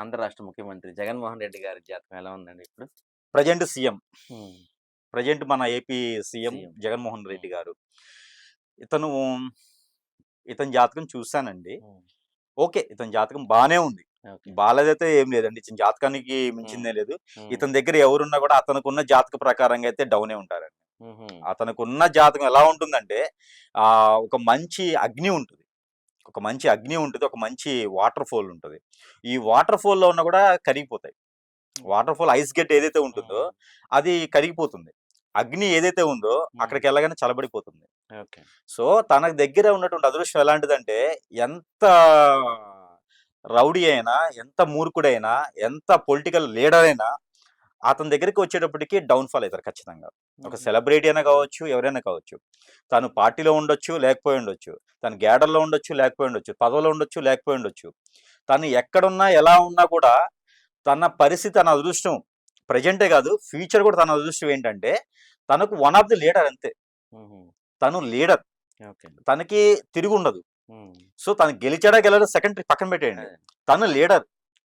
ఆంధ్ర రాష్ట్ర ముఖ్యమంత్రి జగన్మోహన్ రెడ్డి గారి జాతకం ఎలా ఉందండి ఇప్పుడు? Present CM. హ్మ్. ప్రజెంట్ మన ఏపీ సీఎం సీఎం. జగన్మోహన్ హ్మ్. రెడ్డి గారు. ఇతను ఇతని జాతకం చూసానండి. హ్మ్. ఓకే. ఇతని జాతకం బానే ఉంది. ఓకే. బాలేదైతే ఏం లేదండి. ఇతని జాతకానికి హ్మ్. మించిందేం లేదు. హ్మ్. ఇతని దగ్గర ఎవరున్నా కూడా అతనుకున్న జాతక ప్రకారంగా అయితే డౌనే ఉంటారండి. హుహు. అతనుకున్న జాతకం ఎలా ఉంటుందంటే ఒక మంచి అగ్ని ఉంటది. ఒక మంచి అగ్ని ఉంటది. ఒక మంచి వాటర్ ఫాల్ ఉంటది. ఈ వాటర్ ఫాల్‌లో ఉన్నా కూడా కరిగిపోతాయి. వాటర్ ఫాల్ ఐస్ గడ్డ ఏదైతే ఉంటుందో హ్మ్. అది కరిగిపోతుంది. అగ్ని ఏదైతే ఉందో హ్మ్. అక్కడికెళ్ళగానే చల్లబడిపోతుంది. ఓకే. సో, తన దగ్గర ఉన్నటువంటి అదృష్టం ఎలాంటిదంటే, ఎంత రౌడీ అయినా, ఎంత మూర్ఖుడైనా, ఎంత పొలిటికల్ లీడర్ అయినా, అతని దగ్గరికి వచ్చేటప్పటికి డౌన్‌ఫాల్ అయితారు ఖచ్చితంగా. ఒక హుహు. సెలబ్రిటీ అయినా కావచ్చు, ఎవరైనా కావచ్చు. తను పార్టీలో ఉండొచ్చు, లేకపోయి ఉండొచ్చు. తను గ్యాడర్‌లో ఉండొచ్చు, లేకపోయి ఉండొచ్చు. పదవిలో ఉండొచ్చు, లేకపోయి ఉండొచ్చు. తను ఎక్కడున్నా, ఎలా ఉన్నా కూడా తన పరిస్థితి, తన అదృష్టం ప్రెజెంటే కాదు, ఫ్యూచర్ కూడా తన అదృష్టం ఏంటంటే, తనకు వన్ ఆఫ్ ది లీడర్ అంతే. హుహు. తను లీడర్. ఓకే. తనకి తిరుగుండదు. హ్మ్. సో, తను గెలిచాడా గెలవడా సెకండరీ పక్కన పెట్టేయండి. అదే. తను లీడర్.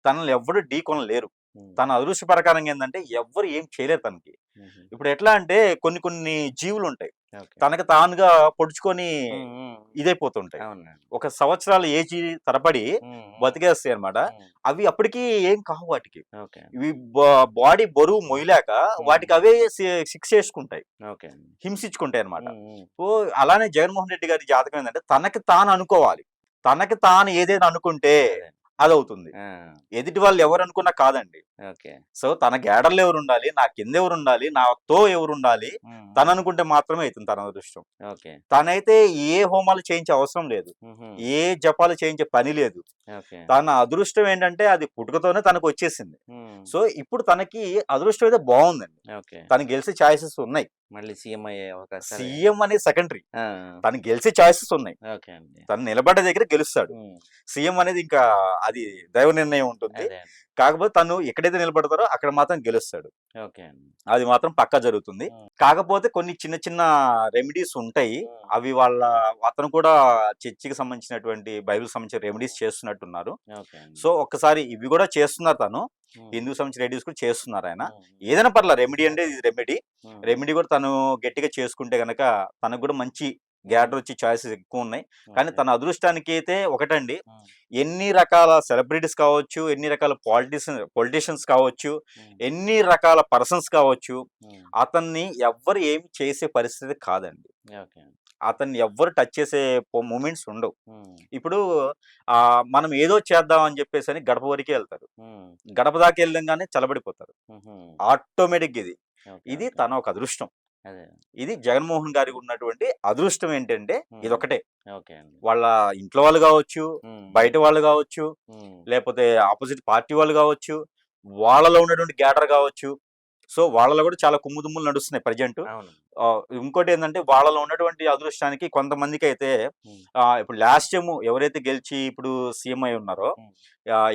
తనని ఎవ్వడు ఢీకొనలేరు. హ్మ్. తన అదృష్ట ప్రకారంగా ఏందంటే ఎవ్వరు ఏం చేయలేరు తనకి. హుహు. ఇప్పుడు ఎట్లా అంటే కొన్ని కొన్ని జీవులుంటాయి. ఓకే. తనకు తానుగా పొడుచుకొని హ్మ్. హ్మ్. ఇదైపోతుంటాయి. అవునండి. ఒక సంవత్సరాల ఏజీ తరబడి హ్మ్. హ్మ్. బతికేస్తాయన్నమాట. హ్మ్. అవి అప్పటికి ఏం కావు వాటికి. ఓకే. ఇవి బాడీ బరువు మొయ్యలేక హ్మ్. వాటికి అవే శిక్షేసుకుంటాయి. ఓకే అండి. హింసించుకుంటాయన్నమాట. హ్మ్. హ్మ్. అలానే జగన్మోహన్ రెడ్డి గారి జాతకం ఏందంటే తనకి తాను అనుకోవాలి. తనకి తాను ఏదైనా అనుకుంటే అదే. అదవుతుంది. ఆ! ఎదుటి వాళ్ళు ఎవరనుకున్నా కాదండి. ఓకే. సో, తన గ్యాడర్‌లో ఎవరుండాలి, నా కిందెవరుండాలి, నాతో ఎవరుండాలి, హ్మ్. హ్మ్. తననుకుంటే మాత్రమే అయితుంది తన అదృష్టం. ఓకే. తనైతే ఏ హోమాలు చేయించే అవసరం లేదు. హుహు. ఏ జపాలు చేయించే పని లేదు. ఓకే. తన అదృష్టం ఏంటంటే అది పుట్టుకతోనే తనకొచ్చేసింది. హ్మ్. సో, ఇప్పుడు తనకి అదృష్టం అయితే బావుందండి. ఓకే. తను గెలిసే ఛాయిసెస్ ఉన్నాయి. మళ్ళీ సీఎం అయ్యే అవకాశాలే. సీఎం అనేది సెకండరీ. ఆ! తను గెలిచే ఛాయిసెస్ ఉన్నాయి. ఓకే అండి. తను నిలబడ్డ దగ్గర గెలుస్తాడు. హ్మ్. సీఎం అనేది ఇంకా అది దైవ నిర్ణయం ఉంటుంది. అదే అండి. కాకపోతే తను ఎక్కడైతే నిలబడతారో అక్కడ మాత్రం గెలుస్తాడు. ఓకే అండి. అది మాత్రం పక్కా జరుగుతుంది. హ్మ్. కాకపోతే కొన్ని చిన్న చిన్న రెమెడీస్ ఉంటాయి. హ్మ్. అవి అతను కూడా చర్చికి సంబంధించినటువంటి బైబిల్‌కి సంబంధించిన హ్మ్. రెమెడీస్ చేస్తున్నట్టున్నారు. ఓకే అండి. సో, ఒక్కసారి ఇవి గూడా చేస్తున్నారు తను. హ్మ్. హిందూకి సంబంధించిన రెమెడీస్ కూడా చేస్తున్నారాయన. హ్మ్. హ్మ్. ఏదైనా పర్లా రెమెడీ అంటే ఇది రెమెడీ. హ్మ్. రెమెడీ కూడా తను గట్టిగా చేసుకుంటే గనక తనకు గూడా మంచి హ్మ్. గ్యాడర్ వచ్చే ఛాయిసెస్ ఎక్కువున్నాయి. కానీ ఓకే. తన అదృష్టానికైతే ఒకటండి, హ్మ్. ఎన్ని రకాల సెలబ్రిటీస్ కావచ్చు, ఎన్ని రకాల పొలిటీషియన్స్ కావచ్చు, హ్మ్. ఎన్ని రకాల పర్సన్స్ కావచ్చు, హ్మ్. అతన్ని ఎవ్వరు ఏమి చేసే పరిస్థితి కాదండి. ఓకే. అతన్ని ఎవ్వరు టచ్ చేసే మూమెంట్స్ ఉండవు. హ్మ్. ఇప్పుడు మనం ఏదో చేద్దాం అని చెప్పేసని గడప వరకే ఎళ్తారు. హ్మ్. గడప దాకా ఎళ్ళంగానే చల్లబడిపోతారు. హుహు. ఆటోమేటిక్‌గా ఇది. ఓకే. ఇది ఓకే. తన ఒక అదృష్టం. అదే. ఇది జగన్మోహన్ గారికి ఉన్నటువంటి అదృష్టం ఏంటంటే హ్మ్. ఇదొక్కటే. ఓకే అండి. వాళ్ళ ఇంట్లో వాళ్ళు గావచ్చు, హ్మ్. హ్మ్. బయట వాళ్ళు గావచ్చు, హ్మ్. లేపోతే అపోజిట్ పార్టీ వాళ్ళు గావచ్చు, వాళ్ళలో ఉన్నటువంటి గ్యాడర్ గావచ్చు. సో, వాళ్ళలో గూడా చాలా కుమ్ముదుమ్ములు నడుస్తున్నాయి ప్రెజెంటు. అవును. ఇంకోటేందంటే వాళ్ళలో ఉన్నటువంటి అదృష్టానికి కొంతమందికైతే హ్మ్. ఇప్పుడు లాస్ట్ టైము ఎవరైతే గెలిచి ఇప్పుడు సీఎం అయి ఉన్నారో, హ్మ్.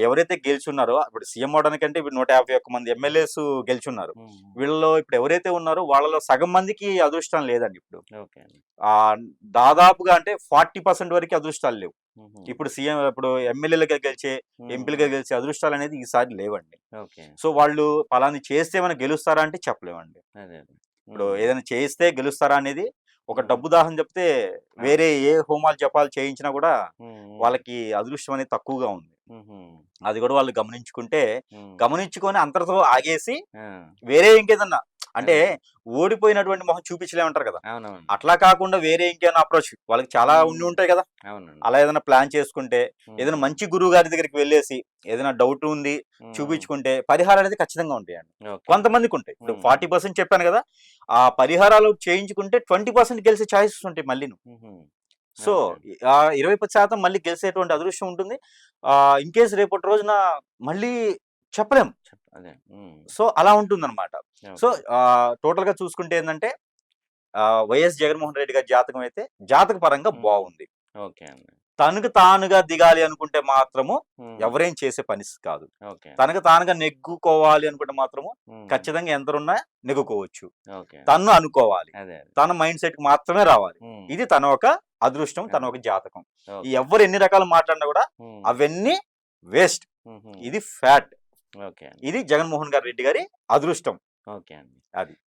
ఎవరైతే గెలిచున్నారో ఇప్పుడు సీఎం అవ్వడానికంటే ఇప్పుడు 151 మంది ఎమ్మెల్యేస్ గెలిచున్నారు. హ్మ్. హ్మ్. వీళ్ళలో ఇప్పుడు ఎవరైతే ఉన్నారో వాళ్ళలో సగం మందికి అదృష్టం లేదండి ఇప్పుడు. ఓకే అండి. ఆహ్, దాదాపుగా అంటే 40% వరకి అదృష్టాలు లేవు. హుహు. ఇప్పుడు ఎమ్మెల్యేలుగా గెలిచే, హ్మ్. ఎంపీలుగా హ్మ్. గెలిచే అదృష్టాలనేది ఈసారి లేవండి. ఓకే. సో, వాళ్ళు పలానా చేస్తే ఏమైనా గెలుస్తారా అంటే చెప్పలేమండి. అదే. అదే. ఇప్పుడు హ్మ్. ఏదైనా చేస్తే గెలుస్తారా అనేది ఒక హ్మ్. డబ్బు దాహం చెప్తే అవును. వేరే ఏ హోమాలు, జపాలు చేయించినా గూడా హ్మ్. హ్మ్. వాళ్ళకి అదృష్టం అనేది తక్కువగా ఉంది. హుహు. అది గూడా వాళ్ళు గమనించుకుంటే, హ్మ్. గమనించుకొని అంతటితో ఆగేసి ఆ! వేరే ఇంకేదన్నా అంటే అదే. ఓడిపోయినటువంటి మొహం చూపించలేమంటారు కదా! అవునవును. అట్లా కాకుండా వేరే ఇంకేమైనా అప్రోచ్ వాళ్ళకి చాలా ఉండి హ్మ్. ఉంటాయి గదా! అవునండి. అలా ఏదైనా ప్లాన్ చేసుకుంటే, ఏదైనా హ్మ్. మంచి గురువుగారి దగ్గరికి వెళ్ళేసి, ఏదైనా డౌట్ ఉంది హ్మ్. చూపించుకుంటే పరిహారాలనేది ఖచ్చితంగా ఉంటాయండి. ఓకే. కొంతమందికుంటాయి. ఇప్పుడు హ్మ్. హ్మ్. 40% చెప్పాను గదా! ఆ పరిహారాలు చేయించుకుంటే 20% గెలిసే ఛాయిసెస్ ఉంటాయి మళ్ళీను. హుహు. So, okay. 20% మళ్ళీ గెలిసేటువంటి అదృష్టం ఉంటుంది. ఇన్‌కేస్ రేపటి రోజున మళ్ళీ చెప్పలేం. అదే. హ్మ్. సో, అలా ఉంటుందనమాట. So, okay. టోటల్‌గా చూసుకుంటే ఏందంటే వైఎస్ జగన్మోహన్ రెడ్డి గారి జాతకం అయితే జాతక పరంగా హ్మ్. బావుంది. ఓకే అండి. తనకు తానుగా దిగాలి అనుకుంటే మాత్రము హ్మ్. ఎవరేం చేసే పనిస్ కాదు. ఓకే అండి. తనకు తానుగా నెగ్గుకోవాలి అనుకుంటే మాత్రము హ్మ్. ఖచ్చితంగా ఎందరున్నా నెగ్గుకోవచ్చు. ఓకే. తను అనుకోవాలి. అదే. అదే. తన మైండ్ సెట్‌కి మాత్రమే రావాలి. హ్మ్. ఇది తన ఒక అదృష్టం, తన అదే. ఒక జాతకం. ఓకే. ఎవ్వరు ఎన్ని రకాలు మాట్లాడినా గూడా హ్మ్. అవన్నీ వేస్ట్. హుహు. ఇది ఫ్యాట్. ఓకే అండి. ఇది జగన్మోహన్ రెడ్డి గారి అదృష్టం. ఓకే అండి. అది.